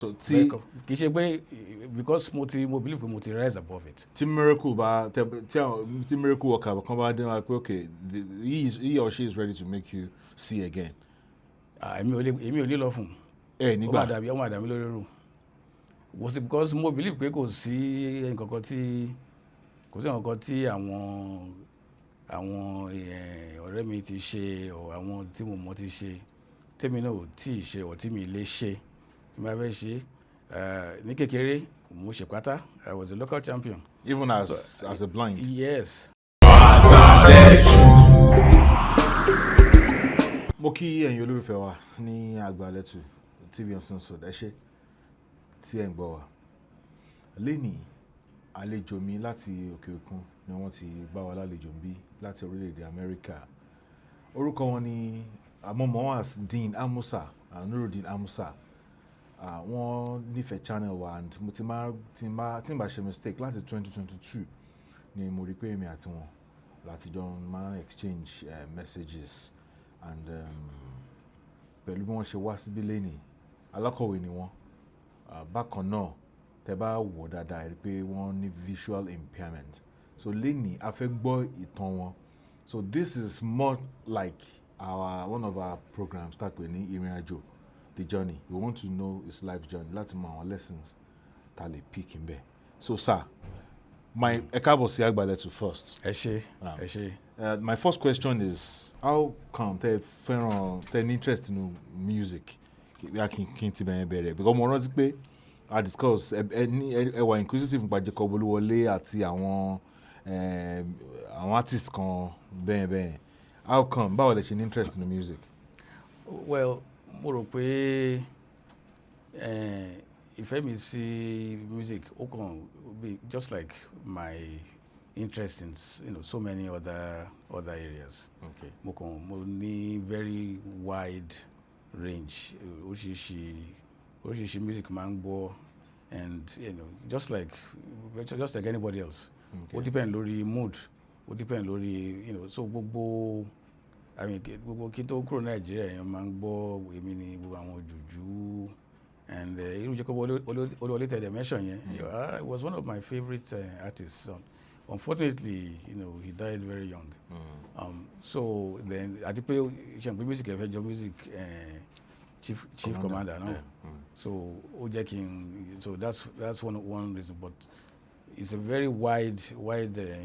So kì í ṣe pé because mo believe pé mo ti rise above it. Tí miracle worker kan bá dé wá pé okay he or she is ready to make you see again. Èmi ò ní lọ fún. Nígbà ó máa dà mí lórí rú. Because mo believe pé kò sí nǹkan tí àwọn ọ̀rẹ́ mi ti ṣe or àwọn tí mo mọ̀ ti ṣe tèmi náà ò tí ì ṣe or tí mi lè ṣe tí mo bá fẹ́ ṣe ní kékeré mo ṣe pátá. I was a local champion. Even as a blind. Yes. Mo kí ẹ̀yin olólùfẹ́ wa ní Àgbàlẹ́tù TV on Sunsun ẹ ṣé tí ẹ̀ ń gbọ́ wa. Lénìí àlejò mi láti òkè òkun ni wọ́n ti bá wa lálejò bí láti orílẹ̀-èdè Amẹ́ríkà. Orúkọ wọn ni àmọ́mọ́ as Deen Amusa, Nurudeen Amusa. Wọ́n nífẹ̀ẹ́ channel wa and mo tí n bá ṣe mistake láti 2022 ni mo rí pé èmi àti wọn láti jọ máa exchange messages and pẹ̀lú bí wọ́n ṣe wá síbí lénìí alákọ̀wé ni wọ́n. Bákan náà tẹ́ bá wò dáadáa rí pé wọ́n ní visual impairment. So lénìí a fẹ́ gbọ́ ìtàn wọn. So this is more like one of our programs tá pè ní ìrìn àjò, the journey. We want to know his life journey láti mọ àwọn lessons tá lè pick in there. So sir, ẹ káàbọ̀ sí Àgbàlẹ́tù first. Ẹ ṣé. My first question is how come tẹ́ ní interest in music? Kí n ti bẹ̀rẹ̀ because mo rántí pé I discuss ẹ wà inquisitive nípa Jacob Olúwọlé àti àwọn artist kan bẹ́ẹ̀. How come? Báwo lẹ ṣe ní interest in music? Well, mo rò pé ìfẹ́ mi sí music ó kàn be just like my interest in so many other areas. Okay. Mo ní very wide range oríṣiríṣi music máa ń gbọ́ and just like anybody else. Okay. Ó depend lórí mood, ó depend lórí so gbogbo kí tó kúrò Nàìjíríà èèyàn máa ń gbọ́ èmi ni gbogbo àwọn jùjú and irú Jacob Olúwọlé tẹ̀lé mention yẹn. He was one of my favorite artists. Unfortunately, he died very young. So then àti pé ṣàǹpé music ẹ̀fẹ́ jọ music chief commander náà. So ó jẹ́ kí so that's one reason, but it's a very wide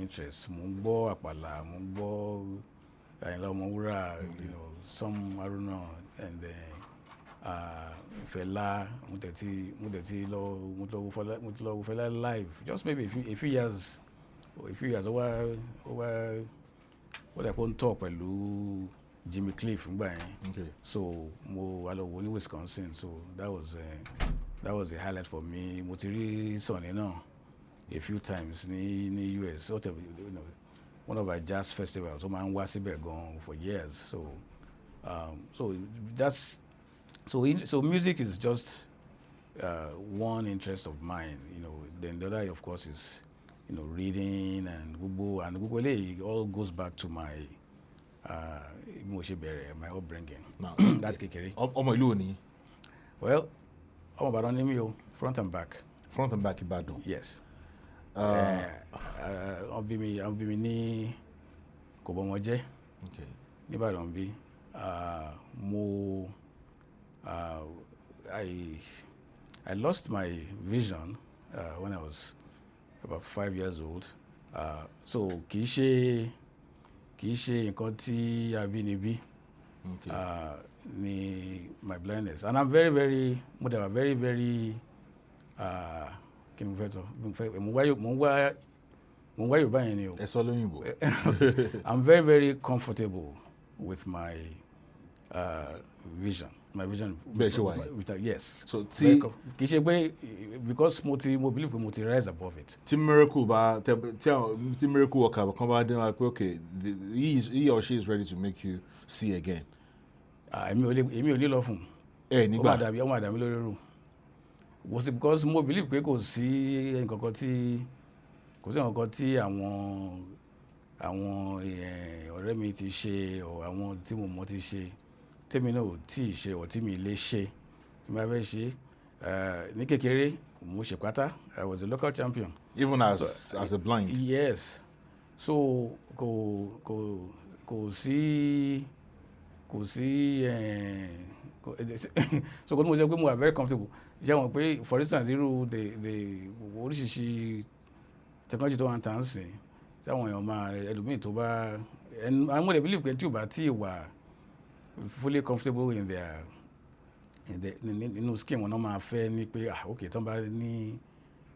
interest. Mo ń gbọ́ àpàlà, mo ń gbọ́ Àyìnlá Ọmọwúrà, some Haruna and Fẹlá. Mo tẹ̀tí lọ wo Fẹlá live just maybe a few years ó wá dẹ̀ kó ń tọ̀ pẹ̀lú Jimmy Cliff nígbà yẹn. Okay. So mo wá lọ wo ní Wisconsin, so that was a highlight for me. Mo ti rí Sunny náà a few times ní US. One of our jazz festivals ó máa ń wá síbẹ̀ gan for years. So music is just one interest of mine. Then the other of course is reading and gbogbo eléyìí all goes back to my mo ṣe bẹ̀rẹ̀ my upbringing. That's kékeré. Ọmọ ìlú wo ni? Well, ọmọ Ìbàdàn ni mí o, front and back. Front and back Ìbàdàn. Yes. Wọ́n bí mi ní Kòbọ́mọjẹ́. Okay. Ní Ìbàdàn bí. I lost my vision when I was about 5 years old. So kì í ṣe nǹkan tí a bí níbí. Okay. Ni my blindness, and I'm very very kí ni mo fẹ́ sọ mo ń wá Yorùbá yẹn ni o. Ẹ sọ lóyìnbó. I'm very very comfortable with my vision. My vision. Bẹ́ẹ̀ ṣe wà yìí. Yes. So kì í ṣe pé because mo believe pé mo ti rise above it. Tí miracle worker kan bá dé wá pé okay he or she is ready to make you see again. Èmi ò ní lọ fún. Nígbà ó máa dà mí lórí rú. Because mo believe pé kò sí nǹkan tí àwọn ọ̀rẹ́ mi ti ṣe or àwọn tí mo mọ̀ ti ṣe tèmi náà ò tí ì ṣe or tí mi lè ṣe tí mo bá fẹ́ ṣe ní kékeré mo ṣe pátá. I was a local champion. Even as a blind. Yes. So kò sí so kò ní mo jẹ́ pé mo wà very comfortable. Jẹ́ wọ́n pé for instance irú the oríṣiríṣi technology tó wà ń tàn sí tí àwọn èèyàn máa ẹlòmíì tó bá àwọn èèyàn believe pé tí ò bá tí wà fully comfortable in their nínú skin wọn náà máa fẹ́ ní pé okay tó ń bá ní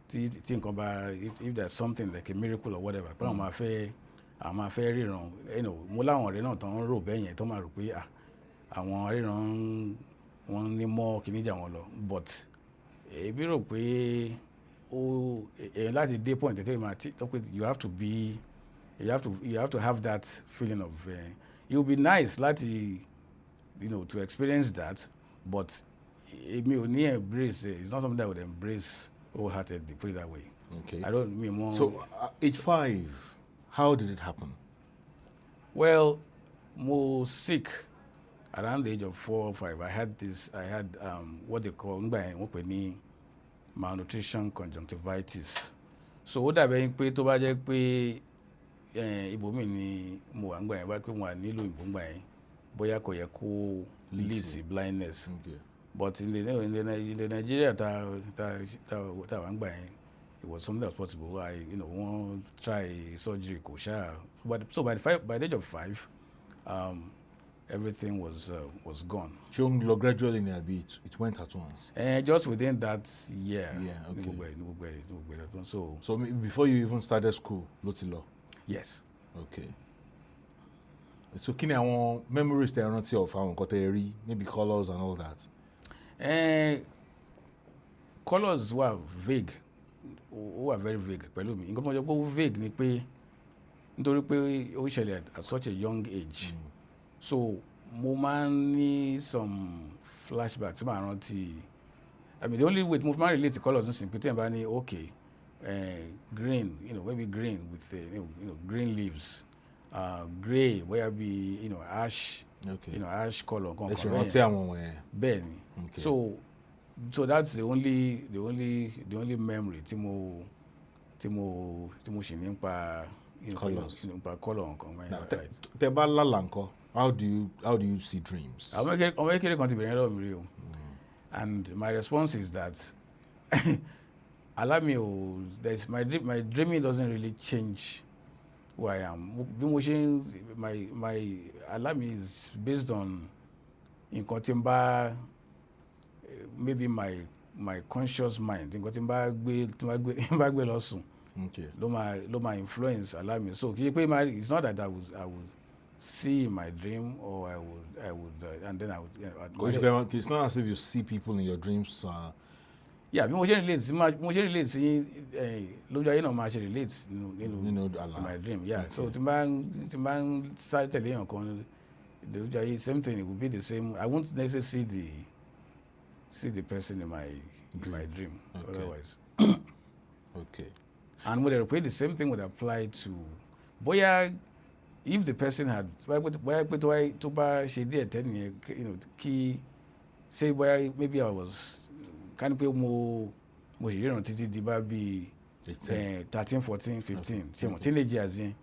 tí nǹkan bá if there's something like a miracle or whatever pé àwọn máa fẹ́ ríran mo láwọn ọ̀rẹ́ náà tó ń rò bẹ́ẹ̀ yẹn tó máa rò pé àwọn ríran wọn ní mọ́ kìíní jà wọn lọ but èmi rò pé èèyàn láti dé point tẹ́tẹ́ máa tó pé you have to have that feeling of it would be nice láti to experience that but èmi ò ní embrace it's not something that I would embrace wholeheartedly, put it that way. Okay. I don't mean more. So age 5, how did it happen? Well, more sick around the age of 4 or 5. I had what they call malnutrition conjunctivitis. So what dàbí pé tó bá jẹ́ pé ibòmíì ni mo wà ńgbà yẹn wá pé mo wà nílò ìbòmíì yẹn bóyá kò yẹ kó lead sí blindness. Okay. But in the Nigeria ta wà ńgbà yẹn, it was something that was possible. Wọ́n try surgery kò ṣáà. So by the age of 5, everything was gone. Ṣé gradually ni àbí it went at once? Just within that year. Yeah, okay. So before you even started school, ló ti lọ? Yes. Okay. So kí ni àwọn memories tẹ́ rántí of àwọn nǹkan tẹ́ rí, maybe colours and all that? Colours were vague. Were very vague pẹ̀lú mi. Nǹkan tó mọ̀ jẹ́ pé vague ni pé nítorí pé ó ṣẹlẹ̀ at such a young age. So mo máa ń ní some flashbacks tí màá rántí. I mean the only way mo máa relate to colours nísìnyí pé tí ẹ̀ bá ní okay green, maybe green with green leaves, grey where be ash, okay. Ash color. Bẹ́ẹ̀ ni. So that's the only memory tí mo ṣì ní nípa nípa color nǹkan. Right. Tẹ́ bá lálàá ńkọ́, how do you see dreams? Ọmọ kékeré kan ti bẹ̀rẹ̀ lọ́wọ́ mi rí o. And my response is that allow me my dreaming doesn't really change who I am. My alarm is based on nǹkan tí n bá maybe my conscious mind nǹkan tí n bá gbé lọ sùn ló máa influence alarm. So kì í pé it's not that I would see in my dream or I would and then I would. It's not as if you see people in your dreams. Yeah, bí mo ṣe relate sí lójú ayé náà máa ṣe relate nínú my dream. Yeah, okay. So tí n bá ń sáré tẹ̀lé èèyàn kan lójú ayé same thing, it would be the same. I won't necessarily see the person in my dream. Okay. Otherwise. Okay. And would I repeat the same thing would apply to bóyá if the person had bóyá pé tó bá ṣe díẹ̀ tẹ́nìyẹn kí say bóyá maybe I was ká ní pé mo ṣe ríran títí di bá bí 13, 14, 15 ṣe mọ̀ teenage years yẹn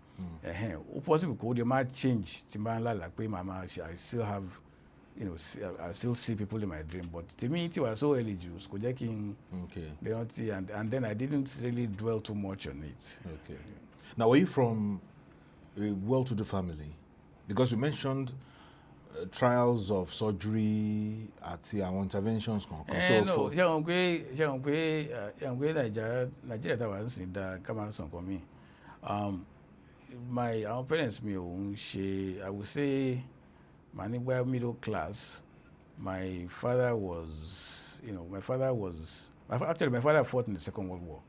ó possible kó de máa change tí n bá ń lálàá pé màmá I still have I still see people in my dream, but to me it was so early juice kò jẹ́ kí n lè rántí and then I didn't really dwell too much on it. Okay. Now were you from a well-to-do family? Because you mentioned trials of surgery àti àwọn interventions kankan. No, ṣé wọn pé Nàìjíríà táwa ń sìn dá ká máa sàn kan mí. Our parents mi ò ń ṣe, I would say my middle class. My father fought in the Second World War.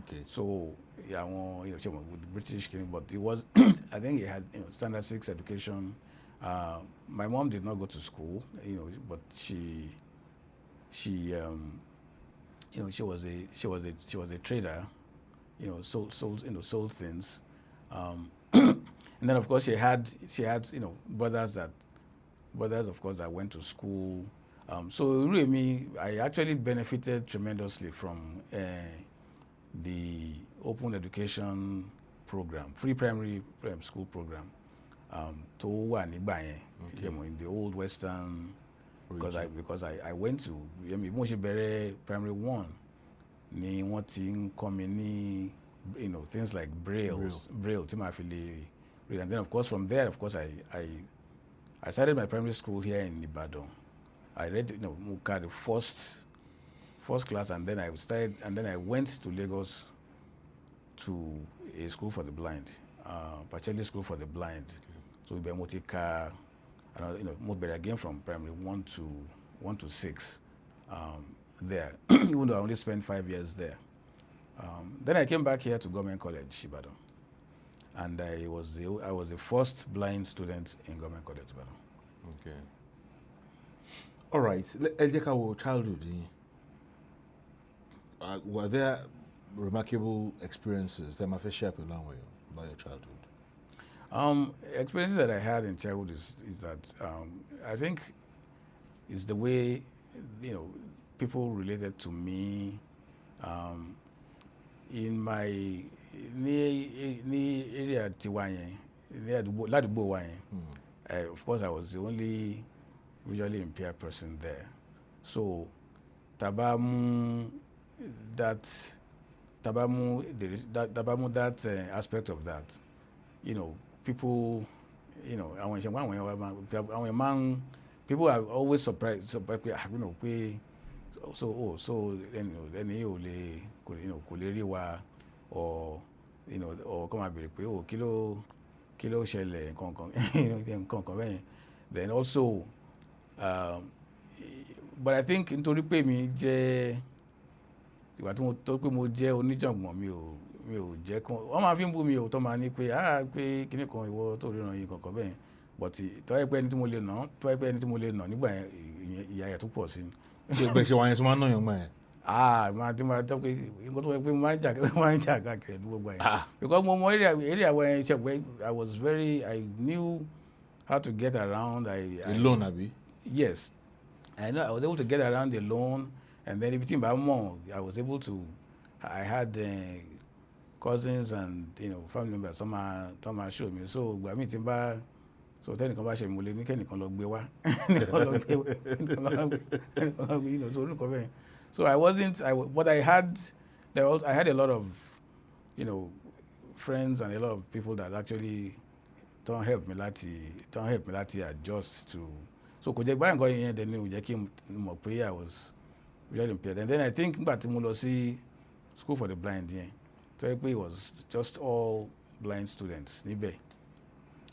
Okay. So with the British king, but he was I think he had standard 6 education. My mom did not go to school, but she was a trader, sold things, and then of course she had brothers of course that went to school. So really, I actually benefited tremendously from the open education program, free primary school program, tó wà nígbà yẹn, in the old Western, because I went to, mo ṣe bẹ̀rẹ̀ primary 1 ni wọ́n ti ń kọ́ mi ní, things like braille tí màá fi lè read, and then of course from there, of course I started my primary school here in Ibadan. I read, mo ka the first class, and then I went to Lagos to a school for the blind, Pacheli School for the Blind. So ibẹ̀ mo ti ka, mo bẹ̀rẹ̀ again from primary 1 to 6 there, even though I only spent 5 years there. Then I came back here to Government College Ibadan, and I was the first blind student in Government College Ibadan. Okay. All right. Ẹ jẹ́ ká wo childhood yín. Were there remarkable experiences that máa fẹ́ share pẹ̀lú àwọn èèyàn about your childhood? Experiences that I had in childhood is that I think it's the way people related to me in my ní area tiwa yẹn, ní ládùúgbò wa yẹn. Of course, I was the only visually impaired person there. So tabamu that aspect of that, people, people are always surprised, so ẹni yóò lè kò lè rí wa, or kọ́ máa bèrè pé kí ló ṣẹlẹ̀ nǹkan bẹ́ẹ̀. Then also, but I think nítorí pé mi jẹ́ ìgbà tó pé mo jẹ́ oníjàngbọ̀n, mi ò jẹ́ kán, wọ́n máa fi ń bú mi ò tó máa ní pé pé kíní kan ìwọ tó ríran yìí kankan bẹ́ẹ̀, but tó wáyé pé ẹni tí mo lè nà nígbà yẹn ìyà yẹn tó pọ̀ sí. Bẹ́ẹ̀ ṣe wáyé tó máa ń nà yàn mọ́ ẹ̀. máa tọ́ pé nǹkan tó wáyé pé mo máa ń jà káàkiri ẹ̀dúgbò gbà yẹn, because mo mọ area where I knew how to get around. Alone, abi? Yes, I was able to get around alone, and then everything by more, I had cousins and family members, some are show me. So gba mi timba, so tẹ́nìkan bá ṣe mo lè ní kẹ́nìkan lọ gbé wá, so nǹkan bẹ́ẹ̀. So I had a lot of friends and a lot of people that actually don't help me láti adjust to. So kò jẹ́ báyìí nǹkan yẹn dẹni ò jẹ́ kí n mọ̀ pé I was really impaired. And then I think nígbà tí mo lọ sí school for the blind yẹn, so it was just all blind students níbẹ̀.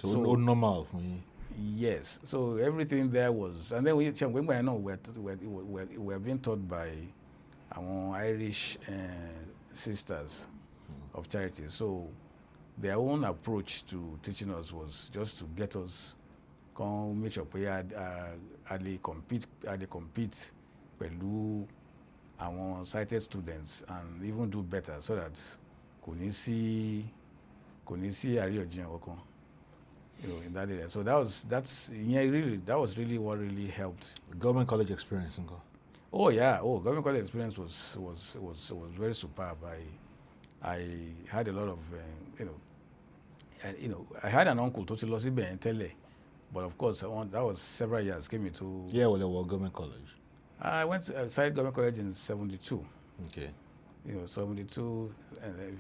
So normal fún yín. Yes, so everything there was, and then we were being taught by our Irish sisters of charity. So their own approach to teaching us was just to get us come make sure we had compete pẹ̀lú àwọn sighted students and even do better, so that kò ní sí àríyànjiyàn kankan in that area. So that was really what really helped. Government college experience, nko? Oh yeah, government college experience was very superb. I had a lot of I had an uncle tó ti lọ síbẹ̀ tẹ́lẹ̀, but of course that was several years came into. Yeah, well, government college. I went to Side Government College in 72. Okay. 72, and I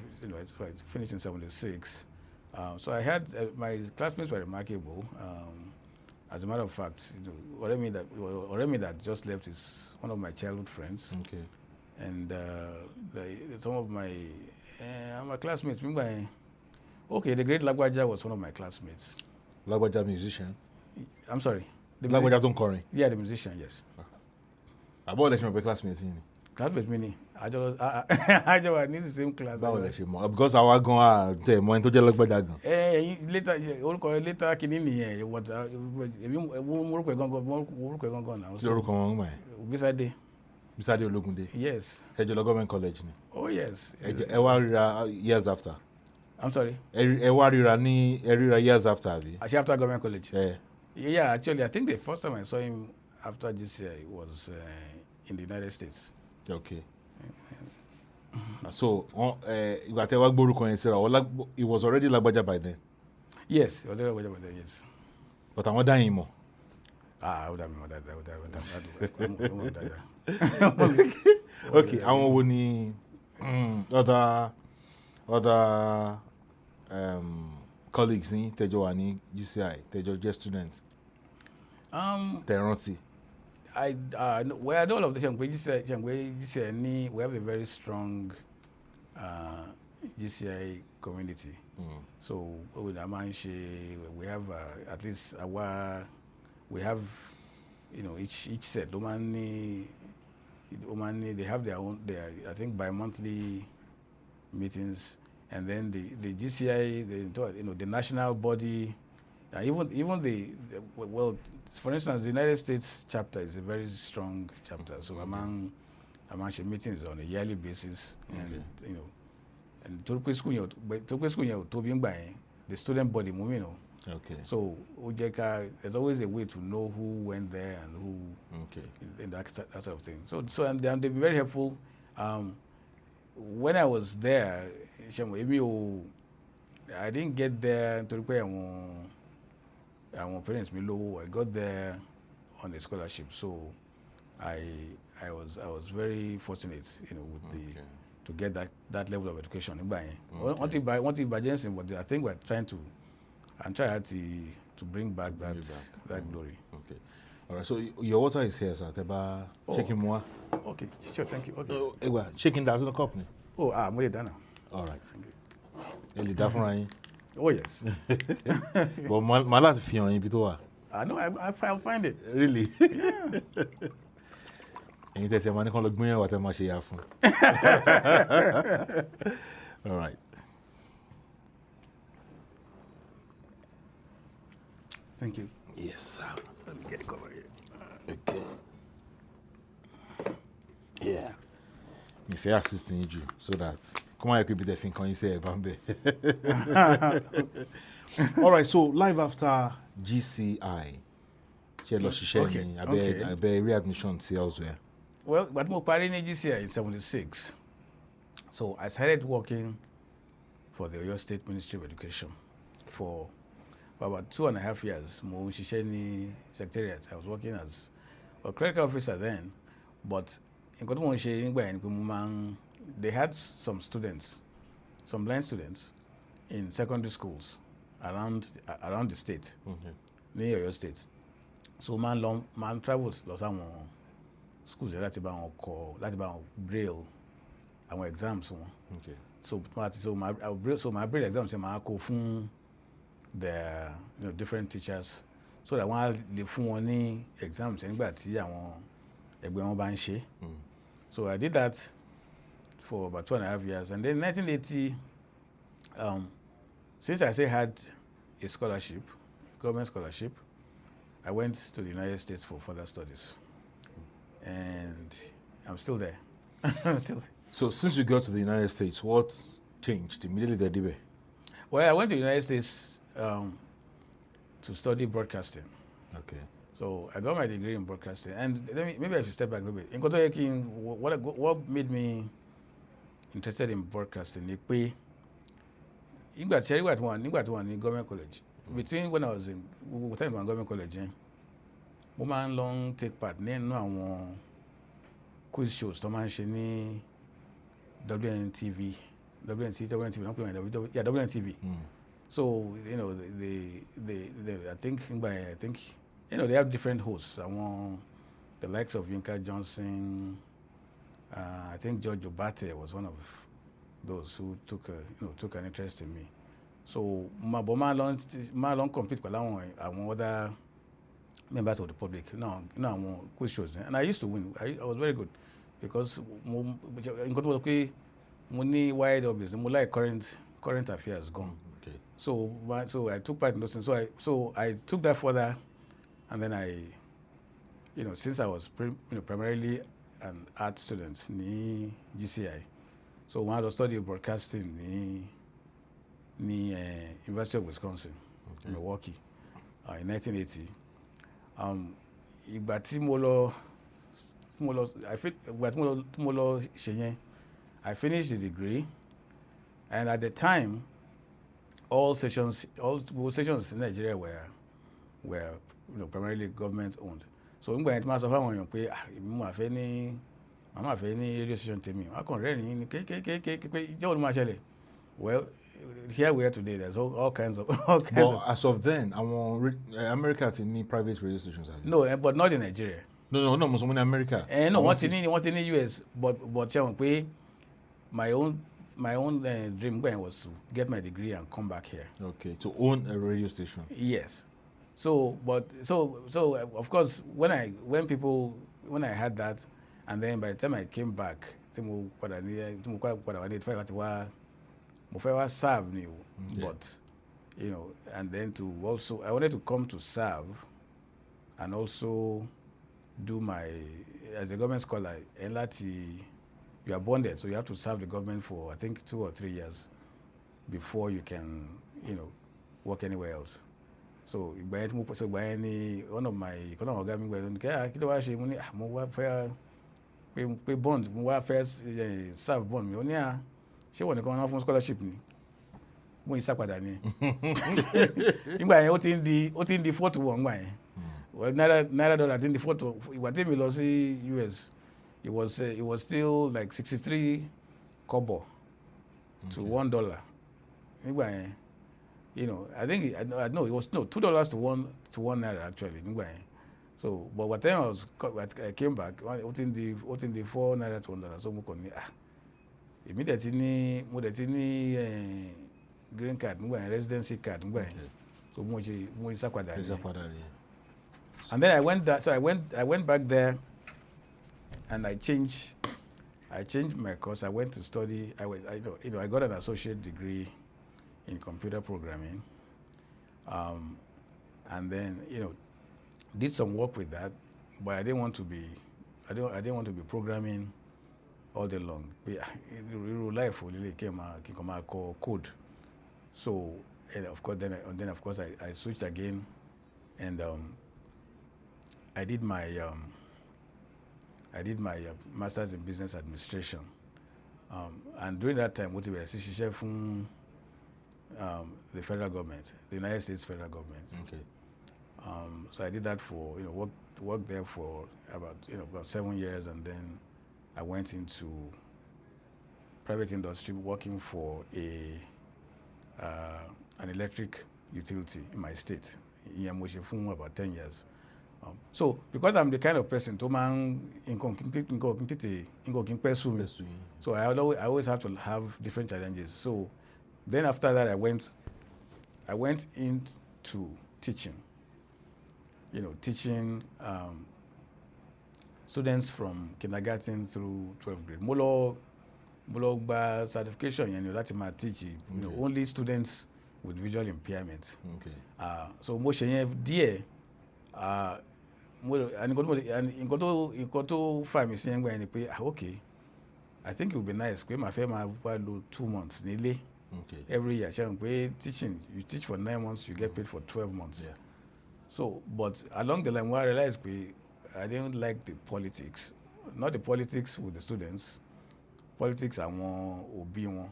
finished in 76. So I had my classmates were remarkable. As a matter of fact, Oremi that just left is one of my childhood friends. Okay. And some of my classmates. Remember, the great Lagwaja was one of my classmates. Lagwaja musician? I'm sorry. Lagwaja don't curry? Yeah, the musician, yes. About lè ṣe mọ̀ pé classmates yín ni? Classmates mi ni. I just need the same class. Báwo lè ṣe mọ̀? Because àwa gan tẹ̀ mọ́ ẹni tó jẹ́ Lagwaja gan. Later orúkọ later kìíní nìyẹn, orúkọ gangan náà. Kí lorúkọ wọn mọ̀ ẹ́? Bisade. Bisade Ológundé. Yes. Ẹ jọ lọ government college ni? Oh yes. Ẹ wá ríra years after? I'm sorry? Ẹ wá ríra years after, àbí? Actually after government college? Yeah. Yeah, actually I think the first time I saw him, after GCI was in the United States. Okay. So ìgbà tẹ́ wá gbórúkọ yẹn síra it was already Lagbaja by then. Yes, it was already Lagbaja by then. Yes. But àwọn dá yín mọ̀. I would have been that. Okay, àwọn wo ni other colleagues ní tẹ́jọ́ wà ní GCI tẹ́jọ́ jẹ́ students. Tẹ́ rántí. Well, I know all of the GCI, we have a very strong GCI community. So we have at least we have, each set. They have their own, I think, bi-monthly meetings, and then the GCI, the national body, even well, for instance, the United States chapter is a very strong chapter. So among meetings on a yearly basis, and and the student body, Okay. So there's always a way to know who went there and who, in that sort of thing. So and they've been very helpful. When I was there, I didn't get there to require parents. I got there on a scholarship, so I was very fortunate, with to get that level of education. But I think we're trying to bring back that glory. Okay. All right. So your water is here, sir. Shaking more. Okay. Sure. Thank you. Okay. Shaking does in the cup. I'm ready now. All right. Eli da fúnra yín. Oh yes. But my láti fi hàn yín bí tó wà. I know. I'll find it. Really? Yeah. Ẹ̀yin tẹ́ máa ní kán lọ gbóyàn wà tẹ́ máa ṣe yà fún. All right. Thank you. Yes, sir. Let me get it covered here. Okay. Yeah. Mi fẹ́ assist yín jù so that come on, you could be the thing can you say Bambe. All right, so live after GCI. Ṣé lọ ṣiṣẹ́ ni abẹ́ readmission sí elsewhere. Well, but mo parí ní GCI in '76. So I started working for the Oyo State Ministry of Education for about 2.5 years. Mo ṣiṣẹ́ ní secretariat. I was working as a clerical officer then, but nǹkan tí mo ṣe nígbà yẹn ni pé they had some blind students in secondary schools around the state, ní Oyo State. So man travels lọ sáwọn schools láti bá wọn braille àwọn exams wọn. Okay. So my braille exams máa kó fún the different teachers so that wọ́n á lè fún wọn ní exams nígbà tí àwọn ẹgbẹ́ wọn bá ń ṣe. So I did that for about 2.5 years, and then in 1980, since I still had a scholarship, government scholarship, I went to the United States for further studies, and I'm still there. So since you got to the United States, what changed immediately there? Well, I went to the United States to study broadcasting. Okay. So I got my degree in broadcasting, and maybe I should step back a little bit. What made me interested in broadcasting ni pé nígbà tí wọ́n ní government college, between when I was in time in government college, mo máa ń lọ take part nínú àwọn quiz shows tó máa ń ṣe ní WNTV, WNTV. So I think they have different hosts. The likes of Yinka Johnson. I think George Obate was one of those who took an interest in me. So my long compete with àwọn other members of the public. I'm quiz shows, and I used to win. I was very good because mo ní wide obvious. Mo like current affairs gone. Okay. So I took part in those things. So I took that further, and then since I was primarily an art student ní GCI, so when I studied broadcasting ní University of Wisconsin, Milwaukee, in 1980. ìgbà tí mo lọ ṣe yẹn, I finished the degree, and at the time all stations in Nigeria were primarily government owned. So nígbà yẹn tí máa sọ fáwọn èèyàn pé màá fẹ́ ní radio station tèmi, wọ́n á kàn rẹ́rìn-ín ní kékékéké ìjọ́ ló máa ṣẹlẹ̀. Well, here we are today. There's all kinds of. But as of then, America ti ní private radio stations. No, but not in Nigeria. No, mo sọ mo ní America. No, wọ́n ti ní US, but ṣe wọ́n pé my own dream was to get my degree and come back here. Okay, to own a radio station. Yes. So of course when I had that, and then by the time I came back, mo fẹ́ wá serve ni o, but and then I wanted to come to serve and also do as a government scholar, you are bonded, so you have to serve the government for I think 2 or 3 years before you can work anywhere else. So ìgbà yẹn ni one of my ọ̀gá mi gbẹ̀rù ní kí ló wá ṣe, mo ní mo wá fẹ́ pé bond, mo wá fẹ́ serve bond mi, ó ní ṣé wọ́n nìkan wọ́n fún scholarship ni, mo yí sápadà ni. Nígbà yẹn ó ti ń di 4-1 nígbà yẹn. Well, naira dollar ti ń di 4-1. Ìgbà tí mi lọ sí US, it was still like 63 kobo to $1 nígbà yẹn. I think no, it was $2 to one naira actually nígbà yẹn. So but by the time I came back, ó ti ń di 4 naira to $1. So mo kàn ní èmi dẹ̀ ti ní green card nígbà yẹn, residency card nígbà yẹn. So mo yí sápadà ni. And then I went back there, and I changed my course. I went to study. I got an associate degree in computer programming, and then did some work with that, but I didn't want to be programming all day long. Life really came code. So of course I switched again, and I did my master's in business administration, and during that time, what we were ṣiṣẹ́ fún the federal government, the United States federal government. Okay. So I did that for worked there for about 7 years, and then I went into private industry working for an electric utility in my state. Ìyẹn mo ṣe fún about 10 years. So because I'm the kind of person to so I always have to have different challenges. So then after that I went into teaching. Teaching students from kindergarten through 12th grade. Mo lọ gba certification yẹn láti máa teach only students with visual impairment. Okay. So mo ṣe yẹn díẹ̀. Nǹkan tó fà mí sí yẹn gbà yẹn ni pé okay, I think it would be nice pé màá fẹ́ máa wá lò 2 months nílé. Okay. Every year. Ṣé pé teaching, you teach for 9 months, you get paid for 12 months. Yeah. So, but along the line, I realized I didn't like the politics. Not the politics with the students. Politics àwọn òbí wọn.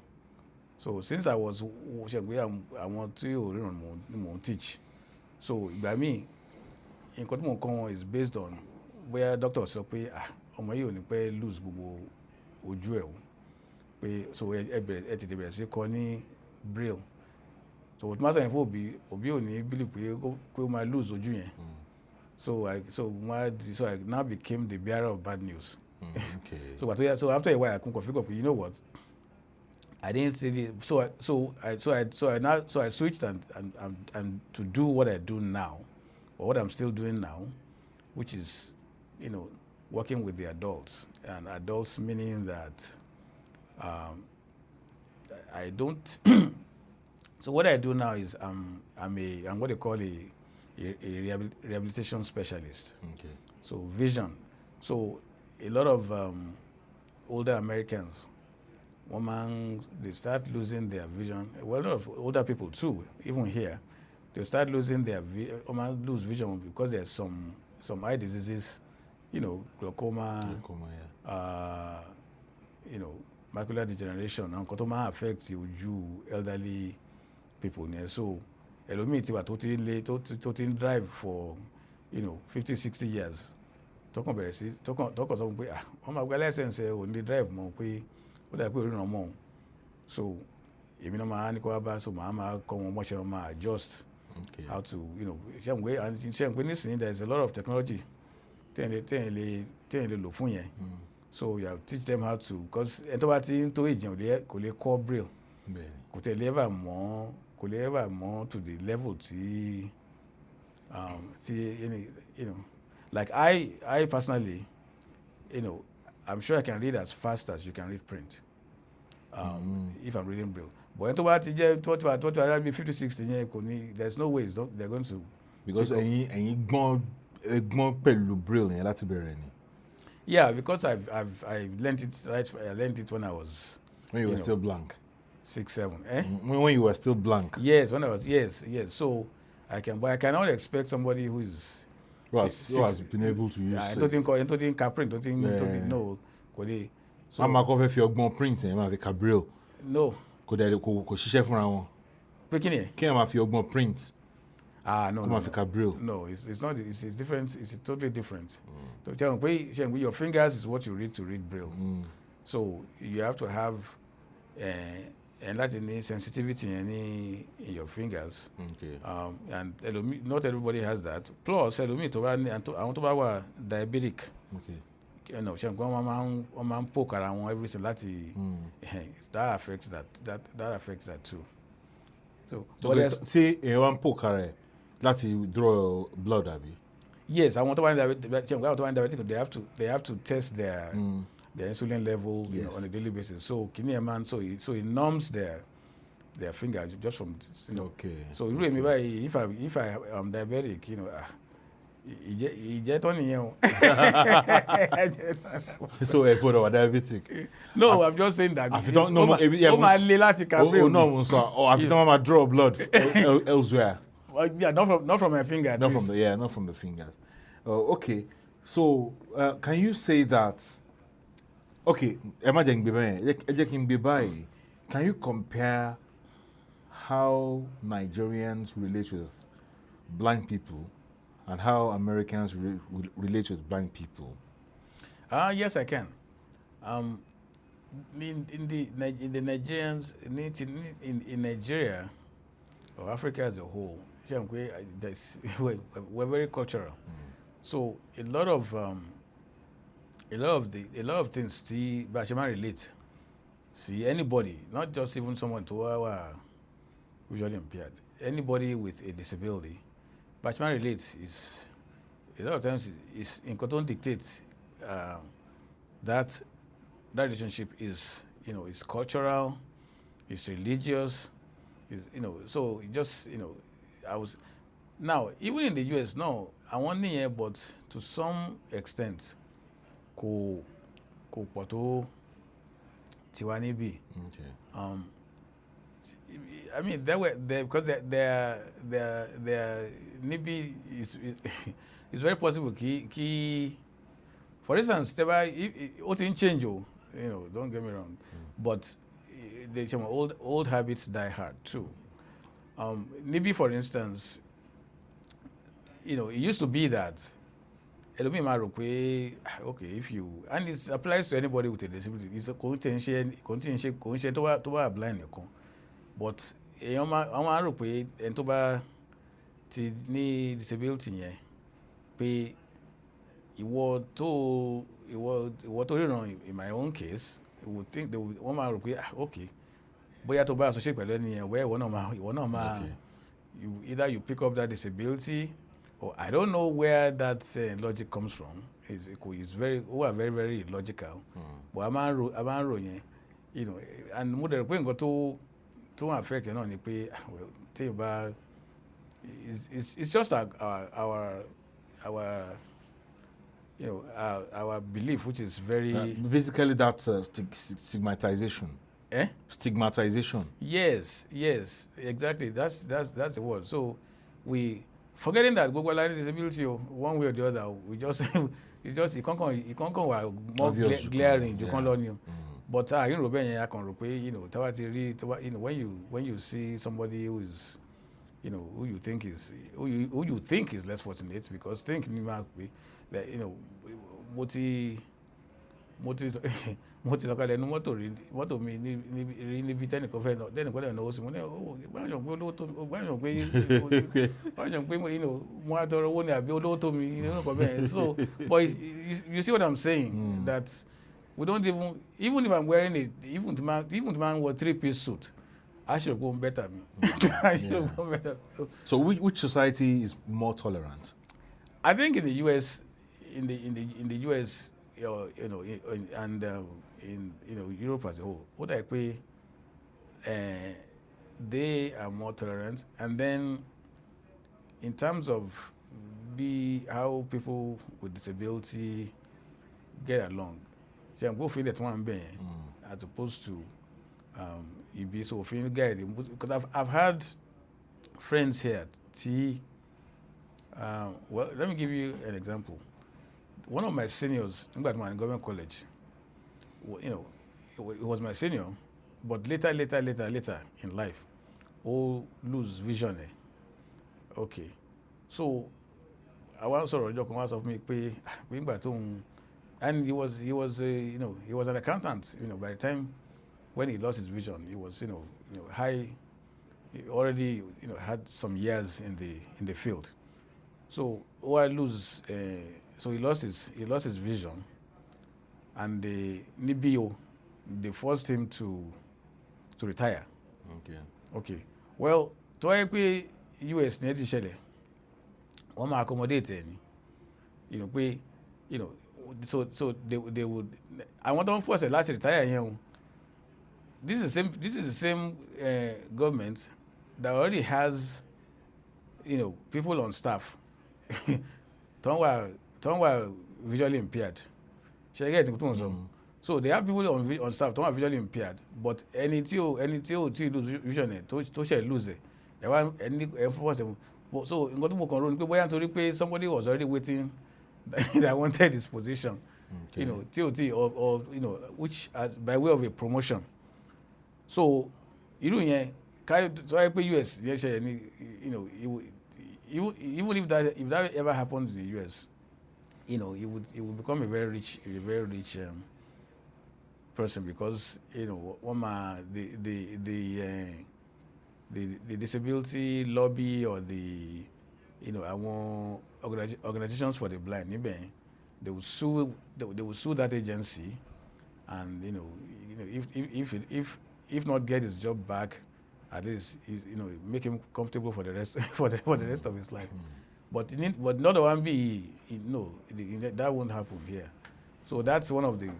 So since I was àwọn tí òríran mo teach. So ìgbà míì nǹkan tí mo kọ́ wọn is based on where doctor sọ pé ọmọ yìí ò ní pẹ́ lose gbogbo ojú ẹ̀ o. Pé so ẹ tètè bẹ̀rẹ̀ sí kọ́ ní braille. So what matter yẹn fún òbí ò ní believe pé ó máa lose ojú yẹn. So I now became the bearer of bad news. Okay. So after a while I couldn't figure out, you know what? I didn't really. So I switched and to do what I do now, or what I'm still doing now, which is, working with the adults, and adults meaning that I don't. So what I do now is I'm what they call a rehabilitation specialist. Okay. So vision. So a lot of older Americans, they start losing their vision. Well, a lot of older people too, even here, they start losing lose vision because there's some some eye diseases, glaucoma, macular degeneration, and nǹkan tó máa affect ojú elderly people yẹn. So ẹlòmíì ti wà tó ti ń drive for 50-60 years tọkàn bẹ̀rẹ̀ sí tọkàn sọ fún pé wọ́n máa gba license ẹ̀ ò ní drive mọ́ pé ó dàbí pé oríran mọ́ òun. So èmi náà máa ní kó wá bá, so máa kọ́ wọn mọ́ṣẹ́ wọn máa adjust how to ṣe ń pé nísìnyí there is a lot of technology tẹ́yìn lè lò fún yẹn. So you have to teach them how to, because ẹni tó bá ti ń tó ìjẹun kò lè kọ́ braille, kò tẹ̀lé ever mọ́ to the level tí like I personally, I'm sure I can read as fast as you can read print, if I'm reading braille. But ẹni tó bá ti jẹ́ tó wà bí 50-60 yẹn kò ní, there's no way they're going to. Because ẹ̀yin gbọ́n pẹ̀lú braille yẹn láti bẹ̀rẹ̀ ni. Yeah, because I learned it I learned it when I was. When you were still blank. 6-7. When you were still blank. Yes, when I was yes. So I cannot expect somebody who has been able to use. I don't think print. No, so I'm not fi ọgbọ́n print yẹn máa fi ka braille. No. Kò ṣiṣẹ́ fúnra wọn. Pé kí ni? Kí ẹ máa fi ọgbọ́n print. No. Kó máa fi ka braille. No, it's not. It's different. It's totally different. So your fingers is what you read to read braille. So you have to have and that in sensitivity in your fingers. Okay. And not everybody has that. Plus, àwọn tó bá wà diabetic. Okay. Wọ́n máa ń poke ara wọn everything láti that affects that too. So tí èèyàn wá ń poke ara ẹ̀ láti draw blood àbí. Yes, àwọn tó bá ní diabetic they have to test their insulin level on a daily basis. So so it numbs their fingers just from Okay. So irú èmi báyìí if I am diabetic, ìjẹ́ tán nìyẹn o. So ẹ gbọ́dọ̀ wà diabetic. No, I'm just saying that. Ó máa le láti ka braille. No, mo sọ àfi tí wọ́n máa draw blood elsewhere. Yeah, not from my finger. Not from the fingers. Okay. So can you say that? Okay, can you compare how Nigerians relate with blind people and how Americans relate with blind people? Yes, I can. In the Nigerians, in Nigeria or Africa as a whole, we're very cultural. So a lot of things see Bashama relate. See anybody, not just even someone to our visually impaired, anybody with a disability, Bashama relates is a lot of times is in Cotton dictates that relationship is is cultural, is religious, is so just I was now even in the US I want here, but to some extent kò pọ̀ tó tiwa níbí. Okay. I mean because their níbí is it's very possible kí for instance ó ti ń change don't get me wrong, but the old habits die hard too. Níbí for instance, it used to be that ẹlòmíì máa rò pé okay if you, and it applies to anybody with a disability, kò ń ṣe tó bá blind nìkan, but èèyàn máa rò pé ẹni tó bá ti ní disability yẹn pé ìwọ tó ríran in my own case wọ́n máa rò pé okay bóyá tó bá associate pẹ̀lú ẹni yẹn ìwọ náà máa either you pick up that disability. Oh, I don't know where that logic comes from. It's very very illogical. But a máa ń rò yẹn, and mo dẹ̀ rò pé nǹkan tó affect náà ni pé well tí o bá it's just our our belief, which is very basically that's stigmatization. Stigmatization. Yes, exactly. That's the word. So forgetting that gbogbo ala ní disability one way or the other we just ìkọ̀ọ̀kan wà more glaring ju kan lọ ni o. But àyìn rò bẹ́ẹ̀ yẹn a kàn rò pé táwa ti rí when you see somebody who is who you think is less fortunate, because think ni máa pè that mo ti sọ̀kalẹ̀ nu mọ́tò mi rí níbi tẹ́nìkan lè náwó sí mo ní báyọ̀ pé olówó tó mi báyọ̀ pé mo á tọrọ owó ni àbí olówó tó mi nǹkan bẹ́ẹ̀. So but you see what I'm saying, that we don't even if I'm wearing even to man wear 3-piece suit, I should go better me. So which society is more tolerant? I think in the US, in the US, and in Europe as a whole, what I pay, they are more tolerant. And then, in terms of how people with disability get along, so I'm going to feel that one being as opposed to be so feeling guided. Because I've had friends here. Well, let me give you an example. One of my seniors in government college, he was my senior, but later in life, lose vision. Okay, so I once saw a joke of me pay, and he was an accountant. By the time when he lost his vision, he was high. He already had some years in the field. So so he lost his vision, and the NIBIO, they forced him to retire. Okay. Well, to pay US net shele, one ma accommodate any, so they would. I want to force a last retire. This is the same government that already has people on staff. Some were visually impaired. So they have people on staff who are visually impaired, but any two vision to share lose it. So somebody was already waiting that wanted his position. TOT or which as by way of a promotion. So even US, even if that ever happened in the US, it would become a very rich person, because the disability lobby or the organizations for the blind, they will sue that agency, and if not get his job back, at least make him comfortable for the rest the rest of his life. But not the one that won't happen here. So that's one of the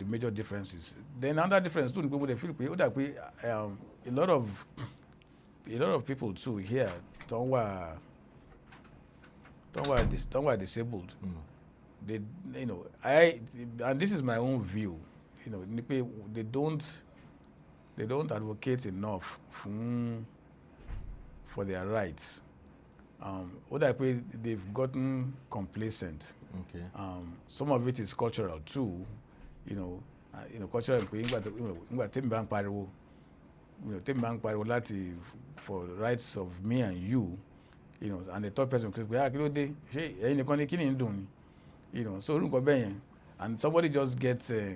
major differences. Then another difference too, people they feel a lot of people too here don't disabled. They and this is my own view. They don't advocate enough for their rights. They've gotten complacent. Okay. Some of it is cultural too. Cultural. For rights of me and you. And the third person could be so and somebody just gets so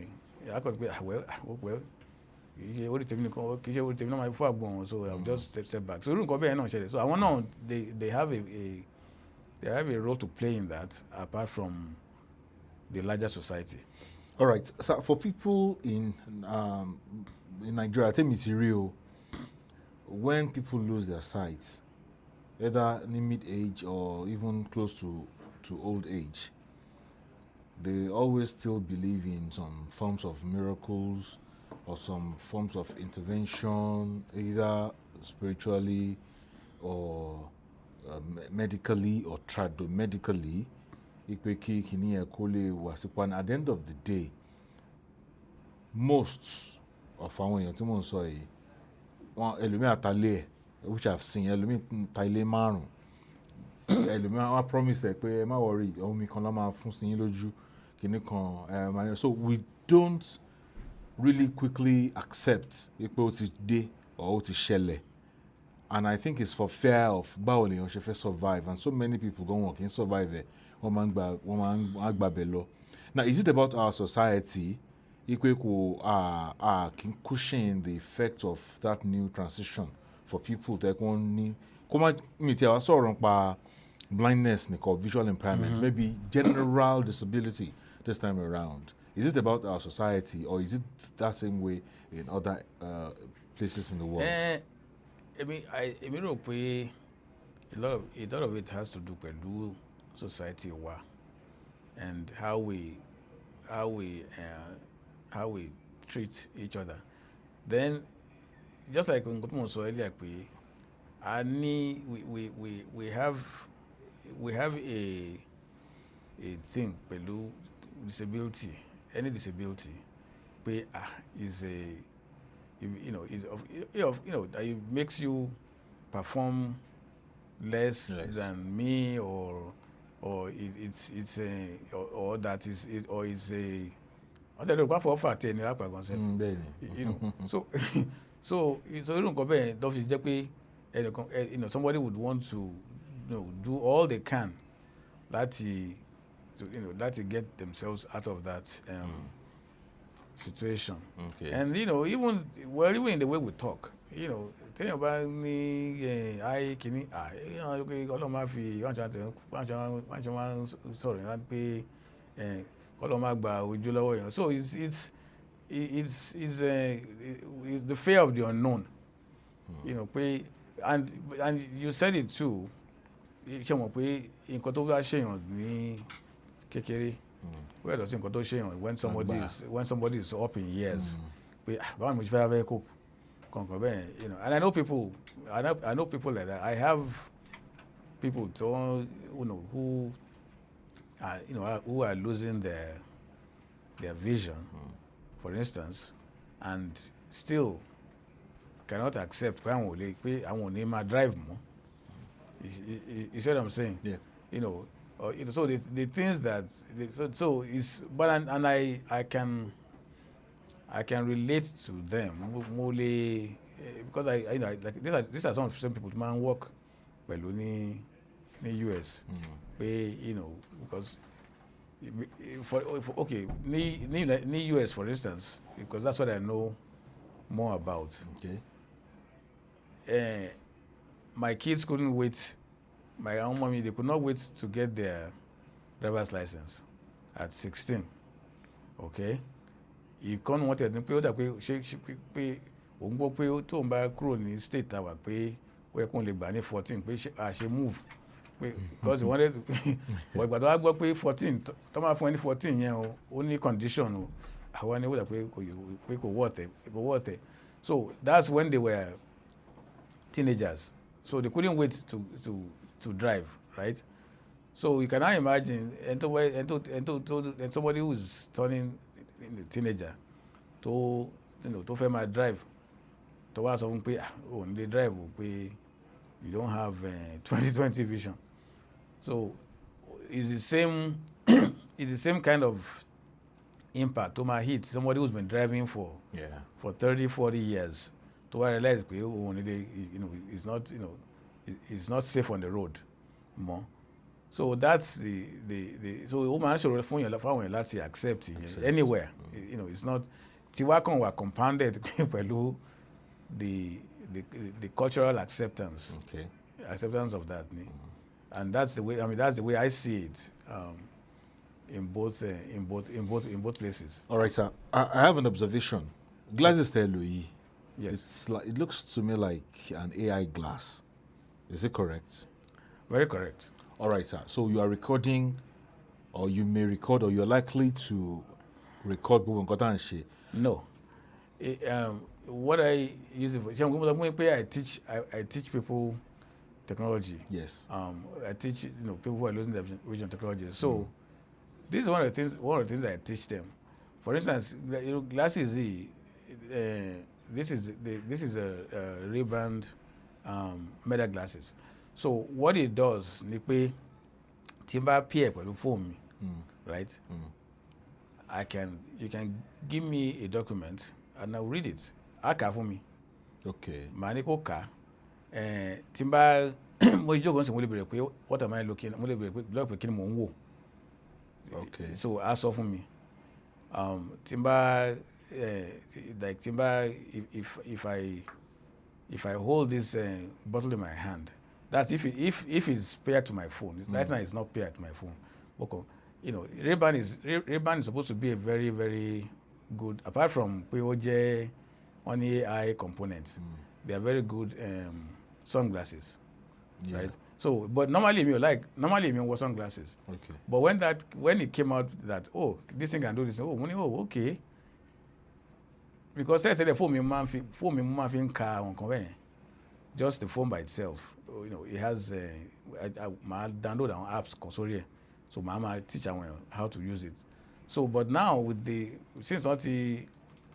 I'll just step back. So I want they have a role to play in that, apart from the larger society. All right. So for people in Nigeria, I think it's real. When people lose their sight, either in mid-age or even close to old age, they always still believe in some forms of miracles or some forms of intervention, either spiritually or medically or tradomedically. At the end of the day, most of our young people say, which I've seen ẹlòmíì ta ilé márùn ẹlòmíì wá promise ẹ pé ẹ má worry omi kan lá máa fún sí yín lójú kìíní kan so we don't really quickly accept pé ó ti dé or ó ti ṣẹlẹ̀. And I think it's for fear of báwo lèèyàn ṣe fẹ́ survive, and so many people don't want to survive it. Wọ́n máa ń gbà bẹ̀ lọ. Now, is it about our society? Ikwe can cushion the effect of that new transition for people that want blindness or visual impairment, maybe general disability this time around. Is it about our society, or is it that same way in other places in the world? I mean, rò pé a lot of it has to do pẹ̀lú society wa and how we treat each other. Then, just like nǹkan tí mo sọ earlier pé we have a thing pẹ̀lú disability, any disability pé is a that it makes you perform less than me, or it's a, or that is it, or it's a somebody would want to do all they can to get themselves out of that situation. Okay. And even in the way we talk, tell about me, I can, Ọlọ́run máa fi wọ́n sọ̀rọ̀ yẹn pé Ọlọ́run máa gba ojú lọ́wọ́ yẹn. So it's the fear of the unknown. Pé and you said it too. Ṣé mọ̀ pé nǹkan tó bá ṣèyàn ní kékeré. Where does nǹkan tó ṣèyàn when somebody is up in years? Pé báwo ni mo ṣe fẹ́ cope? And I know people like that. I have people who are losing their vision, for instance, and still cannot accept pé àwọn ò ní máa drive more. You see what I'm saying? Yeah. So the things that so is, but and I can relate to them mostly because I like these are some people man work pẹ̀lú ní US pé because for okay ní US for instance, because that's what I know more about. Okay. My kids couldn't wait. My own mommy, they could not wait to get their driver's license at 16. Okay. If Con wanted to pay that pay òun gbọ́ pé tó ń bá kúrò ní state tower pé ó yẹ kó lè gbà ní 14 pé ṣe move pé because he wanted to pay but ìgbà tó wá gbọ́ pé 14 tó máa fún ẹni 14 yẹn o ó ní condition o àwọn ẹni wọ́n dà pé kò worth it. So that's when they were teenagers, so they couldn't wait to drive, right? So you can now imagine and somebody who's turning teenager to fẹ́ máa drive to wá sọ fún pé ní lè drive o pé you don't have 20/20 vision. So it's the same kind of impact to my hit somebody who's been driving for 30-40 years to realize pé it's not safe on the road more. So that's the so ó máa ń ṣòro fún yẹn láti accept anywhere. It's not tiwa kan were compounded pẹ̀lú the cultural acceptance. Okay. Acceptance of that. And that's the way I see it in both places. All right, sir. I have an observation. Glasses tell you. Yes. It looks to me like an AI glass. Is it correct? Very correct. All right, sir. So you are recording, or you may record, or you're likely to record. No. What I use it for, I teach people technology. Yes. I teach people who are losing their vision technology. So this is one of the things I teach them. For instance, glasses. This is a Ray-Ban Meta glasses. So what it does ni pé tí n bá pair pẹ̀lú phone mi, right? You can give me a document and I'll read it. Á kà fún mi. Okay. Màá ní kó kà. Tí n bá mo jókòó nísìnyí mo lè béèrè pé what am I looking? Mo lè béèrè pé blog pé kí ni mò ń wò. Okay. So á sọ fún mi. Tí n bá like tí n bá if I hold this bottle in my hand, that's if it's paired to my phone. Right now it's not paired to my phone. Okay. You know, Ray-Ban is supposed to be a very, very good, apart from pé ó jẹ́ wọ́n ní AI components, they are very good sunglasses, right? So, but normally me wear sunglasses. Okay. But when it came out that this thing can do this, okay. Because the phone me máa fi ń ka àwọn nǹkan bẹ́ẹ̀, just the phone by itself, you know, it has màá download àwọn apps kan sórí ẹ̀, so màá teach àwọn how to use it. So but now since wọ́n ti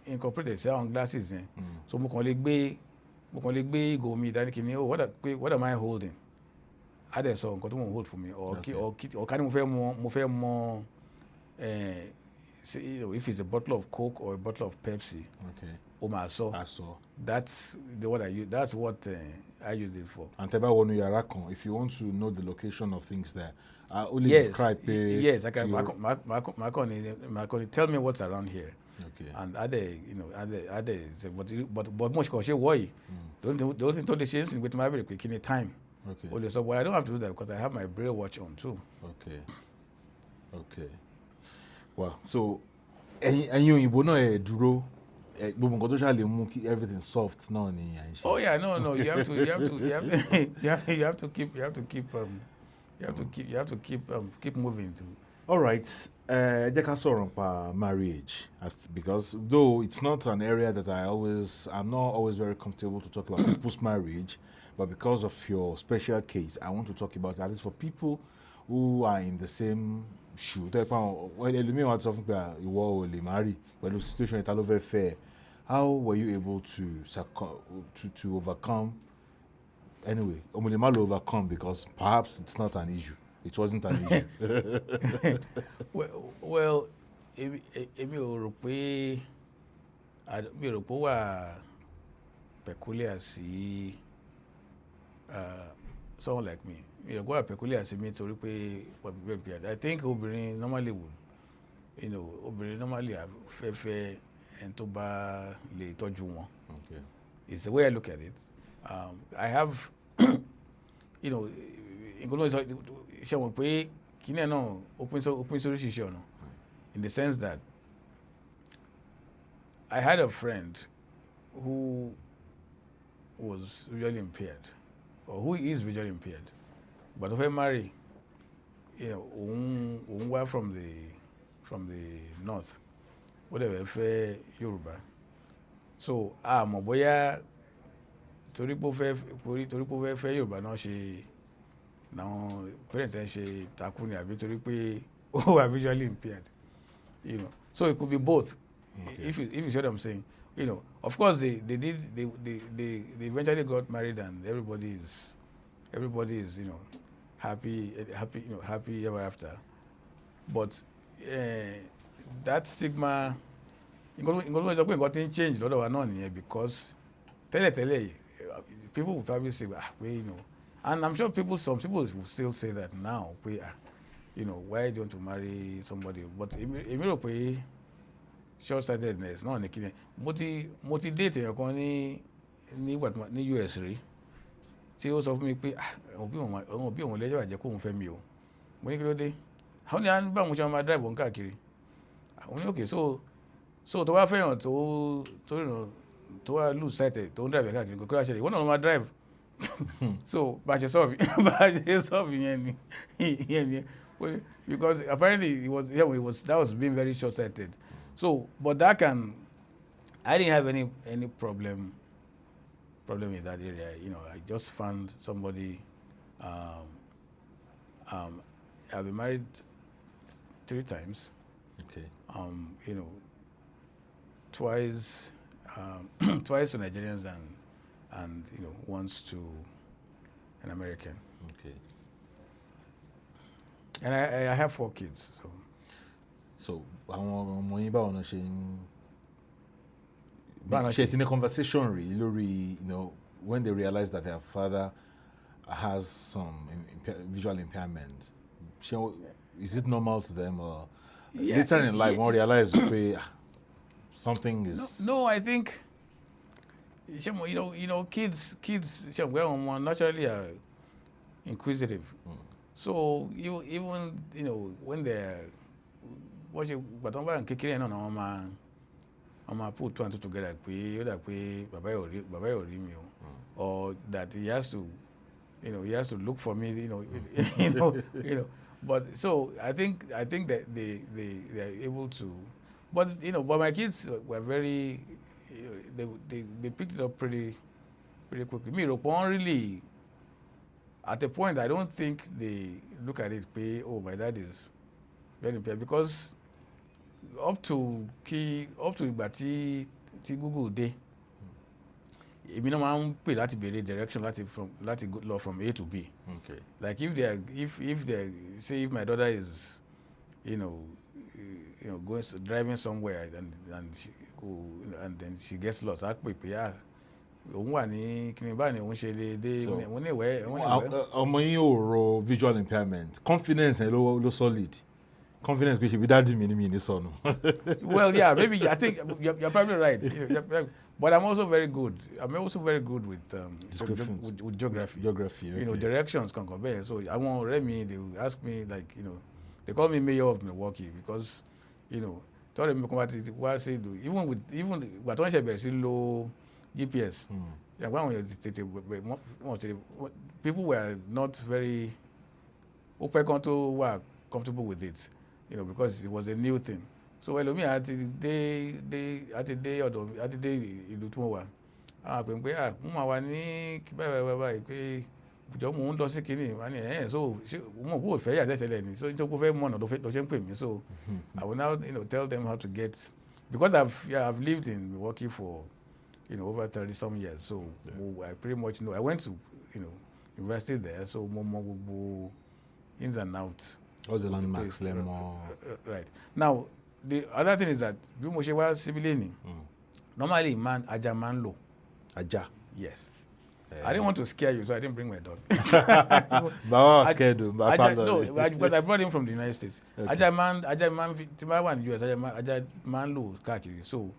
incorporate the sound glasses yẹn, so mo kàn lè gbé ìgò mi dání kí ni what am I holding? Á dẹ̀ sọ nǹkan tó mò ń hold fún mi, or ká ní mo fẹ́ mọ you know, if it's a bottle of Coke or a bottle of Pepsi. Okay. Ó máa sọ. That's what I use. That's what I use it for. And tẹ́ bá wọnú yàrá kan, if you want to know the location of things there, only describe. Yes, I can. Marconi, tell me what's around here. Okay. And say, but much cause worry. Don't think they change with my very quick in a time. Okay. Only so, but I don't have to do that because I have my braille watch on too. Okay. Wow. So, ẹ̀yin òyìnbó náà dúró gbogbo nǹkan tó ṣáà lè mú kí everything soft náà ni à ń ṣe. Oh yeah, no. You have to keep moving too. All right. Jẹ́ ká sọ̀rọ̀ nípa marriage, because though it's not an area that I'm not always very comfortable to talk about people's marriage, but because of your special case, I want to talk about it, at least for people who are in the same shoe. Ẹlòmíràn wá sọ fún pé ìwọ ò lè marry pẹ̀lú situation ìta ló fẹ́ fẹ́. How were you able to overcome? Anyway, ọmọ lè má lo overcome because perhaps it's not an issue. It wasn't an issue. Well, èmi ò rò pé ó wà peculiar sí someone like me. Mi ò rò pé ó wà peculiar sí mi torí pé I think obìnrin normally would, you know, obìnrin normally fẹ́ ẹni tó bá lè tọ́jú wọn. Okay. It's the way I look at it. I have, you know, ṣe wọ́n pé kíní ẹ̀ náà open sóríṣiríṣi ọ̀nà, in the sense that I had a friend who was visually impaired, or who is visually impaired, but ó fẹ́ marry, you know, òun wá from the north, ó dẹ̀ fẹ́ Yorùbá, so àmọ́ bóyá torí pé ó fẹ́ Yorùbá náà ṣe náà parents ẹ̀ ṣe takú ni àbí torí pé ó wà visually impaired, you know, so it could be both. Okay. If you see what I'm saying, you know, of course they eventually got married and everybody is you know happy ever after, but that stigma nǹkan tó ń sọ pé nǹkan tí ń change lọ́dọ̀ wa náà nìyẹn, because tẹ́lẹ̀tẹ́lẹ̀ people will probably say you know, and I'm sure some people will still say that now you know, why don't you marry somebody, but èmi rò pé short-sightedness náà ní kíni. Mo ti date èèyàn kan ní US rí tí ó sọ fún mi pé àwọn òbí òun lẹ́jọ́ àjẹ́ kóun fẹ́ mi o. Mo ní kí ló dé, àwọn ní àwọn báwọn ṣe máa drive wọn káàkiri. Àwọn ní okay, so tó wá fẹ́yàn tó wá lose sight tó ń drive káàkiri kò kí wá ṣẹlẹ̀ ìwọ náà ló máa drive. So bá a ṣe solve yẹn ni because apparently that was being very short-sighted. So, but I didn't have any problem in that area. You know, I just found somebody. I've been married 3 times. Okay. You know, twice to Nigerians and wants to an American. Okay. And I have 4 kids. So àwọn ọmọ yín báwo náà ṣe ń Báwo náà ṣe ṣe- ti ní conversation rí lórí when they realize that their father has some visual impairment. Is it normal to them, or Yeah, later in life wọ́n realize pé something is No, I think kids naturally are inquisitive. So even when they're watching, but wọ́n kékeré náà wọ́n máa put 2 and 2 together pé ó dà pé bàbá yóò rí mi o, or that he has to look for me, But so I think that they are able to, but my kids were very, they picked it up pretty quickly. Me, really, at a point, I don't think they look at it, pay, oh, my dad is very impaired, because up to ìgbà tí Google dé, èmi náà máa ń pè láti béèrè direction láti lọ from A to B. okay. Like if they say if my daughter is going driving somewhere and then she gets lost, I pè pé òun wà ní kíni báyìí ni òun ṣe lè dé So, òun ní ìwé ọmọ yín ò ro visual impairment, confidence yẹn ló solid, confidence pé ṣe bí dáàdì mi ni mi ní sọnù. Well, yeah, maybe I think you're probably right. But I'm also very good. With Descriptions. with geography. Geography, okay. Directions can compare. So I won't read me. They will ask me they call me mayor of Milwaukee because told them come what say do even what one share see low GPS. Yeah, people were not very open to work comfortable with it, because it was a new thing. So ẹlòmíì àti dé ìlú tí mo wà, àwọn àpè pé mo máa wà ní báyìí pé ìjọ mò ń lọ sí kínní wà ní so ṣé mo kò fẹ́ yà tẹ́sẹ̀lẹ̀ ni, so ìjọ kò fẹ́ mọ̀nà ló ṣe ń pè mí. So I will now tell them how to get, because I've lived in Milwaukee for over 30 some years, so I pretty much know. I went to university there, so mo mọ gbogbo ins and outs. All the landmarks, Right. Now, the other thing is that bí mo ṣe wá síbí lẹ́nìí, normally ajá máa ń lò. Ajá. Yes. I didn't want to scare you, so I didn't bring my dog. Baba was scared. No, because I brought him from the United States. Okay. Ajá máa ń tí máa wà ní US, ajá máa ń lò káàkiri. So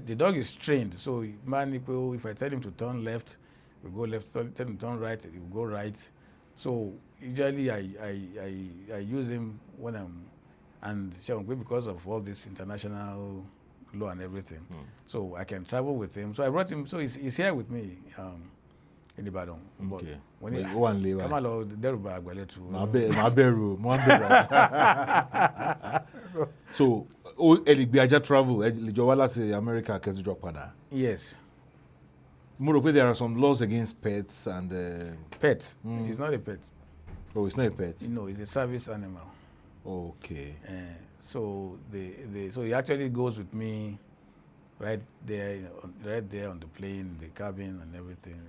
the dog is trained. So if I tell him to turn left, we go left. Tell him to turn right, he will go right. So usually I use him when and because of all this international law and everything. So I can travel with him. So I brought him. So he's here with me in Ibadan. Okay. When he come out, Deruba Agbaletu. So ẹlẹgbẹ ajá travel ẹlẹjọ wá láti America kẹtùjọ padà. Yes. Mo rò pé there are some laws against pets and. Pet. It's not a pet. Oh, it's not a pet. No, it's a service animal. Okay. So so he actually goes with me right there on the plane, the cabin and everything.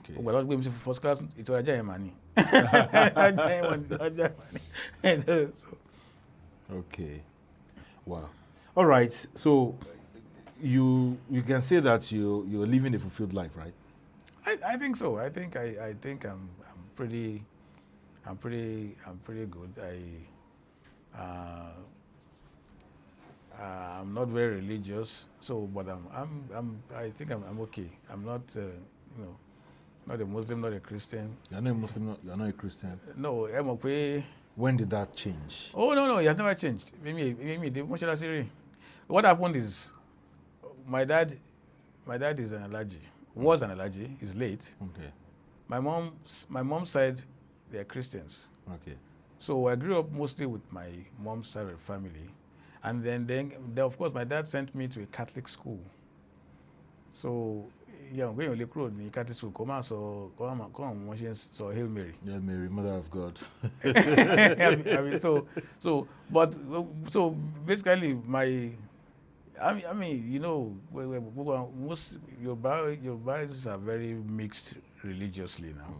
Okay. Well, not going to first class. It's all Ajay money. Okay. Wow. All right. So you can say that you're living a fulfilled life, right? I think so. I think I'm pretty good. I'm not very religious, so but I think I'm okay. I'm not not a Muslim, not a Christian. You're not a Muslim. You're not a Christian. No, I'm okay. When did that change? Oh no, it has never changed. What happened is my dad is an allergy. Was an allergy. He's late. Okay. My mom's side, they are Christians. Okay. So I grew up mostly with my mom's side of the family, and then of course my dad sent me to a Catholic school. So when you look in Catholic school, come so Hail Mary. Hail Mary, Mother of God. So basically I mean, you know, most Yorubas are very mixed religiously now.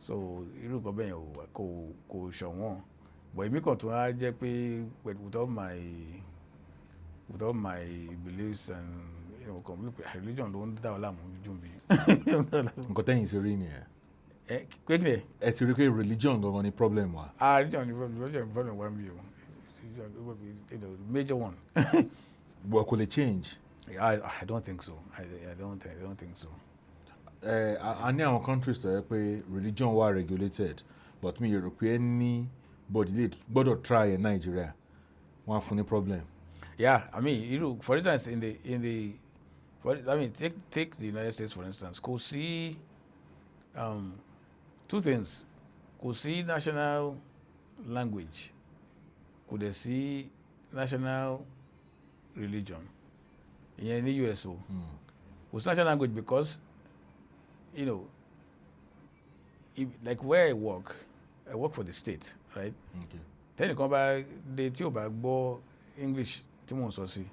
So irú nǹkan bẹ́ẹ̀ yẹn kò ṣọ̀wọ́n. But èmi kàn tún á jẹ́ pé with all my beliefs and you know, religion ló ń dá ọ láàmú jù bí. nǹkan tẹ́yìn ti rí nìyẹn. Quickly. ẹ ti rí pé religion gangan ni problem wa. Religion ni problem wa bí o. You know, major one. But kò lè change. I don't think so. I don't think so. A ní àwọn countries tó yẹ pé religion wà regulated but mi rò pé anybody lè gbọ́dọ̀ try in Nigeria wọ́n á fún ní problem. Yeah, I mean, for instance, take the United States for instance. Kò sí two things. Kò sí national language. Kò dẹ̀ sí national religion. Ìyẹn ní US o. Kò sí national language because, you know, like where I work for the state, right? Okay. Tẹ́nìkan bá dé tí ò bá gbọ́ English tí mò ń sọ sí,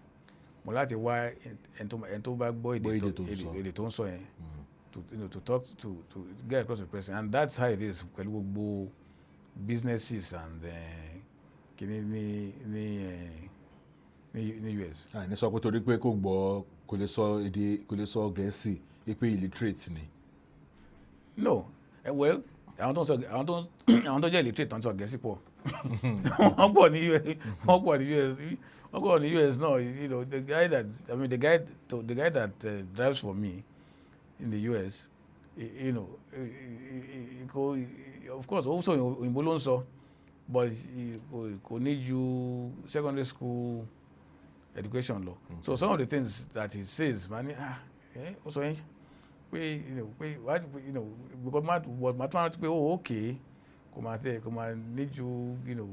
mo láti wá ẹni tó bá gbọ́ èdè tó ń sọ yẹn to talk to get across the person, and that's how it is pẹ̀lú gbogbo businesses and kìíní ní US. Ní sọ pé torí pé kò gbọ́ kò lè sọ Gẹ̀ẹ́sì pé illiterate ni. No, well, àwọn tó jẹ́ illiterate tó ń sọ Gẹ̀ẹ́sì pọ̀. Wọ́n pọ̀ ní US náà. You know, the guy that drives for me in the US, you know, of course also òyìnbó ló ń sọ, but kò ní ju secondary school education lọ. So some of the things that he says, man, ó sọ yẹn pé you know because ma tún rántí pé okay kò máa ní ju you know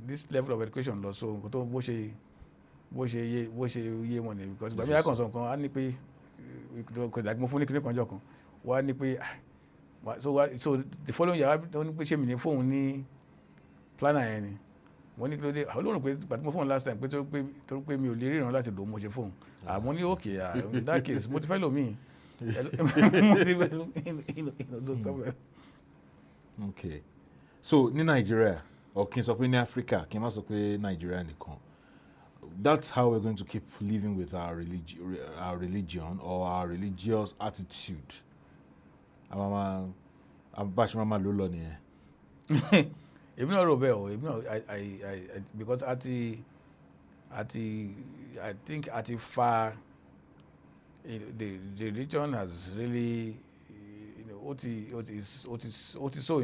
this level of education lọ, so nǹkan tó bó ṣe yé wọn ni because gbàgbé àkànṣe nǹkan á ní pé kò dàgbé mo fún ní kíní kan jọ kan wá ní pé so the following year wọ́n ní pé ṣé mi ní fóun ní planner yẹn ni mo ní kí ló dé àwọn olóòrùn pé gbàgbé mo fóun last time pé torí pé mi ò lè ríran láti lò ó mo ṣe fóun àmọ́ ní okay in that case mo ti fẹ́ lò míì. Okay, so ní Nigeria or kí n sọ pé ní Africa kí n má sọ pé Nigeria nìkan, that's how we're going to keep living with our religion or our religious attitude. Bá ṣe máa lò lọ nìyẹn. Èmi náà rò bẹ́ẹ̀ o, èmi náà because I think àti fa the religion has really, you know, what is so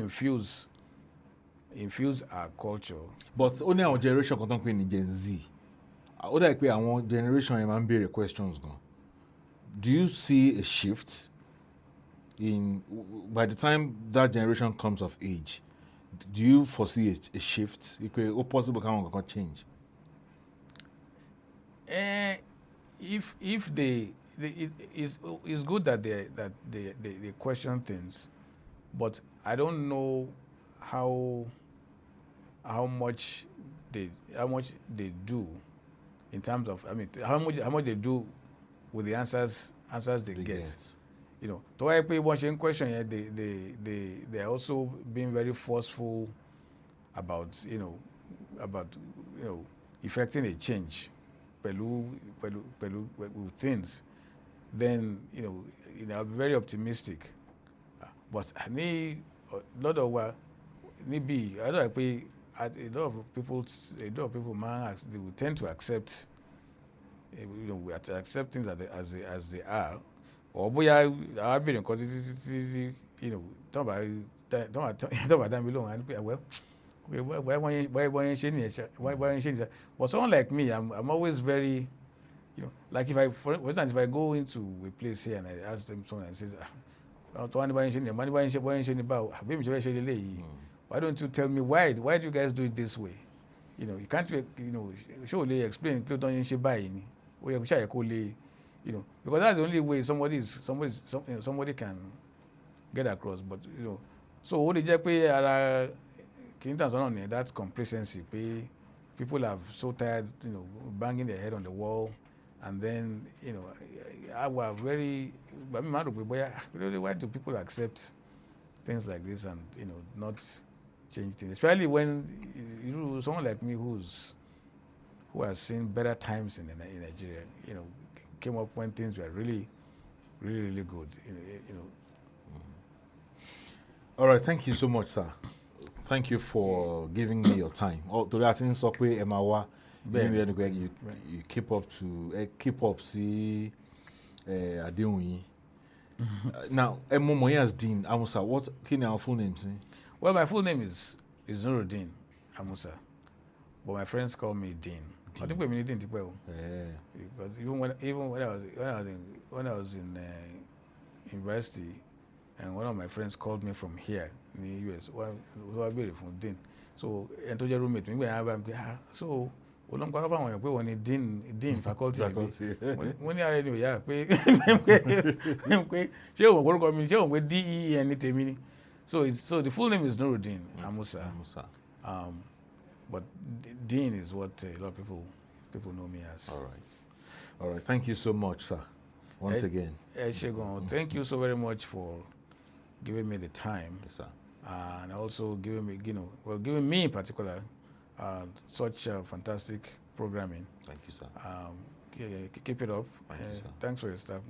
infuse our culture. But ó ní àwọn generation kan tó ń pè ní Gen Z. Ó dà pé àwọn generation yẹn máa ń béèrè questions gan. Do you see a shift by the time that generation comes of age? Do you foresee a shift? Pé ó possible káwọn kankan change? If it's good that they question things, but I don't know how much they do in terms of, I mean, how much they do with the answers they get. You know, tó wáyé pé wọ́n ṣe ń question yẹn, they are also being very forceful about effecting a change pẹ̀lú with things. Then I'll be very optimistic. But ní lọ́dọ̀ wa níbí I don't pé a lot of people they will tend to accept we have to accept things as they are, or bóyá arábìnrin kan títí tó bá dá mi lóhùn á ní pé why wọ́n ṣe nìyẹn. But someone like me, I'm always very, like for instance, if I go into a place here and I ask them something and says, why don't you tell me why do you guys do it this way? You can't surely explain because that's the only way somebody can get across. But so ó lè jẹ́ pé ara kì í tàn sọ́nà ni that complacency pé people are so tired, banging their head on the wall, and then, I was very, I mean, why do people accept things like this and, not change things? Especially when someone like me who has seen better times in Nigeria, came up when things were really, really, really good, All right, thank you so much, sir. Thank you for giving me your time. Torí a ti ń sọ pé ẹ máa wá, you keep up sí àdéhùn yín. Now, ẹ mọ̀ mọ̀ yín as Deen Amusa. Kí ni àwọn full names yín? Well, my full name is Nurudeen Amusa, but my friends call me Deen. I think we Deen tipẹ́ o. Because even when I was in university, and one of my friends called me from here in the US. Wọ́n béèrè fún Deen. So ẹni tó jẹ́ roommate mi gbẹ̀yìn àbá mi pé so olóńgbò fáwọn èèyàn pé wọ́n ní Deen faculty wọ́n ní ara ẹni ò yá pé ṣé òun orúkọ mi ṣé òun pé DEEN ní tèmi ni. So the full name is Nurudeen Amusa. But Deen is what a lot of people know me as. All right. Thank you so much, sir. Once again. Thank you so very much for giving me the time. Yes, sir. And also giving me in particular, such fantastic programming. Thank you, sir. Keep it up. Thank you, sir. Thanks for your stuff.